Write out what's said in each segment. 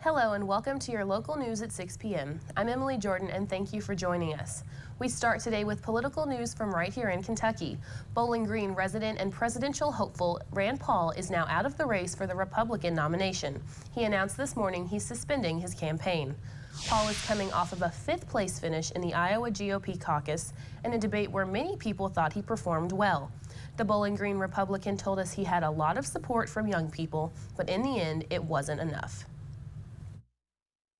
Hello and welcome to your local news at 6 p.m. I'm Emily Jordan and thank you for joining us. We start today with political news from right here in Kentucky. Bowling Green resident and presidential hopeful Rand Paul is now out of the race for the Republican nomination. He announced this morning he's suspending his campaign. Paul is coming off of a 5th place finish in the Iowa GOP caucus in a debate where many people thought he performed well. The Bowling Green Republican told us he had a lot of support from young people, but in the end, it wasn't enough.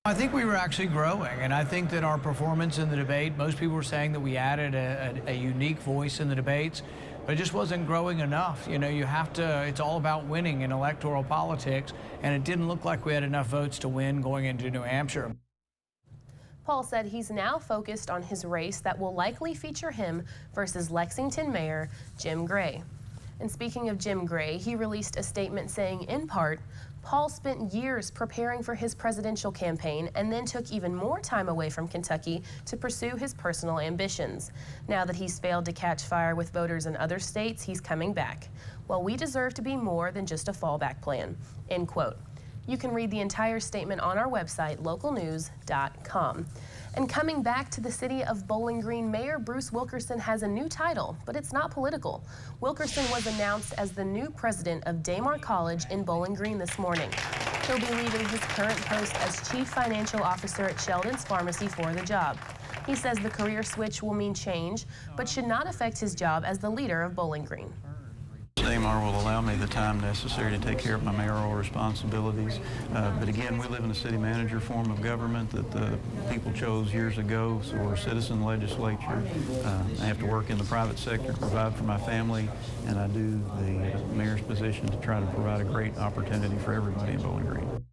I think we were actually growing, and I think that our performance in the debate, most people were saying that we added a unique voice in the debates, but it just wasn't growing enough. You know, you have to, it's all about winning in electoral politics, and it didn't look like we had enough votes to win going into New Hampshire. Paul said he's now focused on his race that will likely feature him versus Lexington Mayor Jim Gray. And speaking of Jim Gray, he released a statement saying, in part, Paul spent years preparing for his presidential campaign and then took even more time away from Kentucky to pursue his personal ambitions. Now that he's failed to catch fire with voters in other states, he's coming back. Well, we deserve to be more than just a fallback plan, end quote. You can read the entire statement on our website, localnews.com. And coming back to the city of Bowling Green, Mayor Bruce Wilkerson has a new title, but it's not political. Wilkerson was announced as the new president of Damar College in Bowling Green this morning. He'll be leaving his current post as chief financial officer at Sheldon's Pharmacy for the job. He says the career switch will mean change, but should not affect his job as the leader of Bowling Green. Damar will allow me the time necessary to take care of my mayoral responsibilities. But again, we live in a city manager form of government that the people chose years ago, so we're a citizen legislature. I have to work in the private sector to provide for my family, and I do the mayor's position to try to provide a great opportunity for everybody in Bowling Green.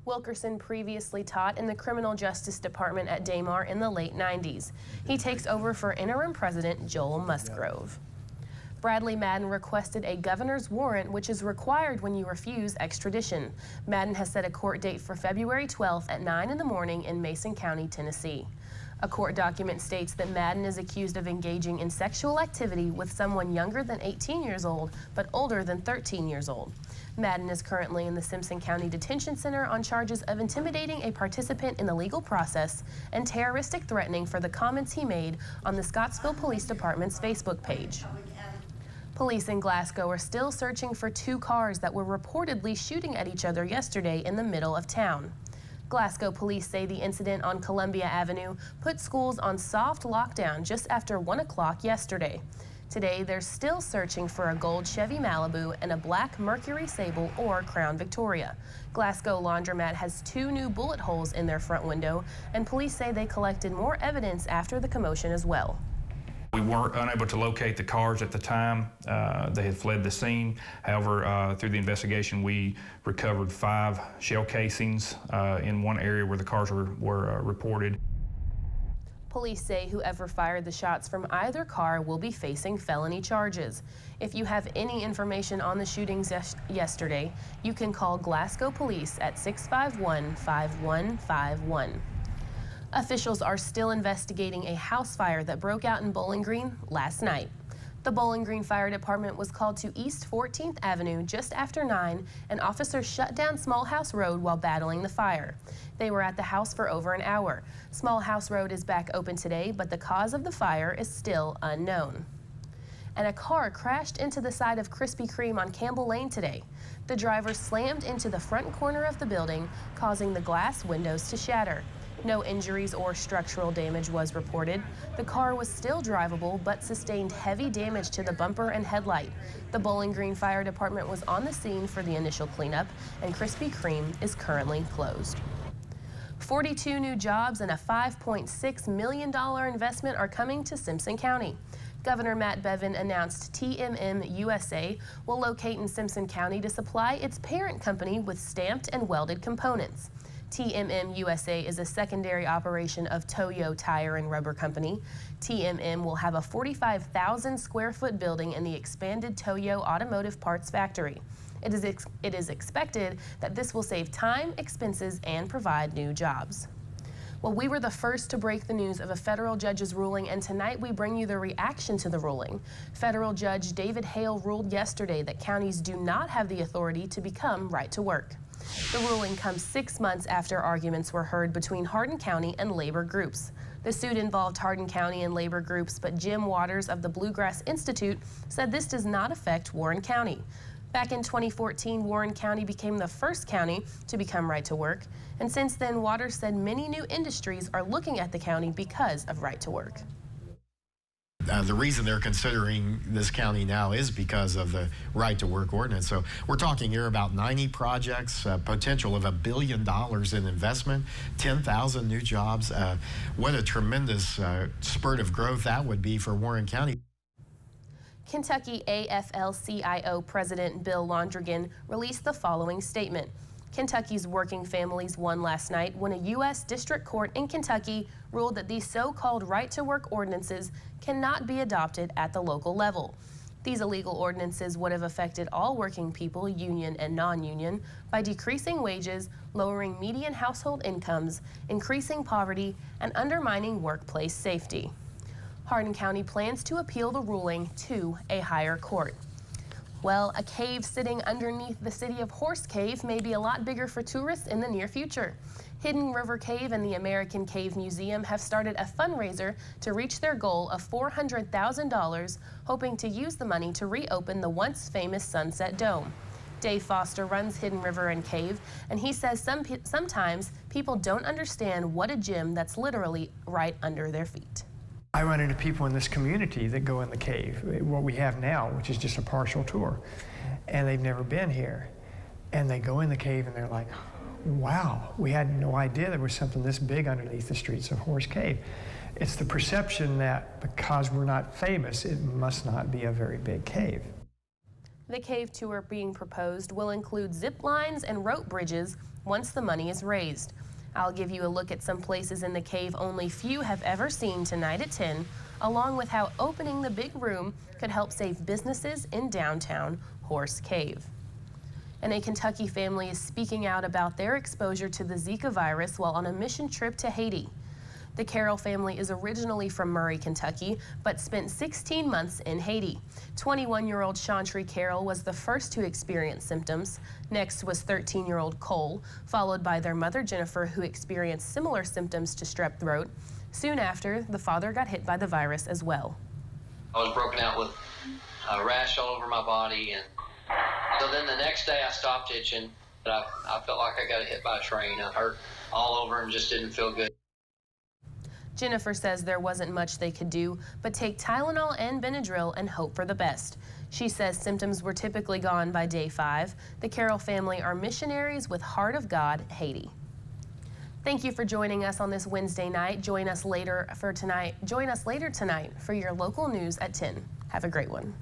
Wilkerson previously taught in the Criminal Justice Department at Damar in the late 90s. He takes over for interim president Joel Musgrove. Bradley Madden requested a governor's warrant, which is required when you refuse extradition. Madden has set a court date for February 12th at 9 in the morning in Mason County, Tennessee. A court document states that Madden is accused of engaging in sexual activity with someone younger than 18 years old, but older than 13 years old. Madden is currently in the Simpson County Detention Center on charges of intimidating a participant in the legal process and terroristic threatening for the comments he made on the Scottsville Police Department's Facebook page. Police in Glasgow are still searching for 2 cars that were reportedly shooting at each other yesterday in the middle of town. Glasgow police say the incident on Columbia Avenue put schools on soft lockdown just after 1 o'clock yesterday. Today, they're still searching for a gold Chevy Malibu and a black Mercury Sable or Crown Victoria. Glasgow Laundromat has 2 new bullet holes in their front window, and police say they collected more evidence after the commotion as well. We weren't unable to locate the cars at the time. They had fled the scene. However, through the investigation, we recovered 5 shell casings in one area where the cars were reported. Police say whoever fired the shots from either car will be facing felony charges. If you have any information on the shootings yesterday, you can call Glasgow Police at 651-5151. Officials are still investigating a house fire that broke out in Bowling Green last night. The Bowling Green Fire Department was called to East 14th Avenue just after 9, and officers shut down Small House Road while battling the fire. They were at the house for over an hour. Small House Road is back open today, but the cause of the fire is still unknown. And a car crashed into the side of Krispy Kreme on Campbell Lane today. The driver slammed into the front corner of the building, causing the glass windows to shatter. No injuries or structural damage was reported. The car was still drivable, but sustained heavy damage to the bumper and headlight. The Bowling Green Fire Department was on the scene for the initial cleanup, and Krispy Kreme is currently closed. 42 new jobs and a $5.6 million investment are coming to Simpson County. Governor Matt Bevin announced TMM USA will locate in Simpson County to supply its parent company with stamped and welded components. TMM USA is a secondary operation of Toyo Tire and Rubber Company. TMM will have a 45,000 square foot building in the expanded Toyo Automotive Parts Factory. It is expected that this will save time, expenses, and provide new jobs. Well, we were the first to break the news of a federal judge's ruling, and tonight we bring you the reaction to the ruling. Federal Judge David Hale ruled yesterday that counties do not have the authority to become right to work. The ruling comes 6 months after arguments were heard between Hardin County and labor groups. The suit involved Hardin County and labor groups, but Jim Waters of the Bluegrass Institute said this does not affect Warren County. Back in 2014, Warren County became the first county to become right to work, and since then, Waters said many new industries are looking at the county because of right to work. The reason they're considering this county now is because of the right to work ordinance. So we're talking here about 90 projects, potential of $1 billion in investment, 10,000 new jobs. What a tremendous spurt of growth that would be for Warren County. Kentucky AFL-CIO President Bill Londrigan released the following statement. Kentucky's working families won last night when a U.S. District Court in Kentucky ruled that these so-called right-to-work ordinances cannot be adopted at the local level. These illegal ordinances would have affected all working people, union and non-union, by decreasing wages, lowering median household incomes, increasing poverty, and undermining workplace safety. Hardin County plans to appeal the ruling to a higher court. Well, a cave sitting underneath the city of Horse Cave may be a lot bigger for tourists in the near future. Hidden River Cave and the American Cave Museum have started a fundraiser to reach their goal of $400,000, hoping to use the money to reopen the once famous Sunset Dome. Dave Foster runs Hidden River and Cave, and he says sometimes people don't understand what a gym that's literally right under their feet. I run into people in this community that go in the cave, what we have now, which is just a partial tour, and they've never been here. And they go in the cave and they're like, wow, we had no idea there was something this big underneath the streets of Horse Cave. It's the perception that because we're not famous, it must not be a very big cave. The cave tour being proposed will include zip lines and rope bridges once the money is raised. I'll give you a look at some places in the cave only few have ever seen tonight at 10, along with how opening the big room could help save businesses in downtown Horse Cave. And a Kentucky family is speaking out about their exposure to the Zika virus while on a mission trip to Haiti. The Carroll family is originally from Murray, Kentucky, but spent 16 months in Haiti. 21-year-old Chantry Carroll was the first to experience symptoms. Next was 13-year-old Cole, followed by their mother Jennifer, who experienced similar symptoms to strep throat. Soon after, the father got hit by the virus as well. I was broken out with a rash all over my body, and so then the next day I stopped itching, but I felt like I got hit by a train. I hurt all over and just didn't feel good. Jennifer says there wasn't much they could do but take Tylenol and Benadryl and hope for the best. She says symptoms were typically gone by day 5. The Carroll family are missionaries with Heart of God, Haiti. Thank you for joining us on this Wednesday night. Join us later tonight for your local news at 10. Have a great one.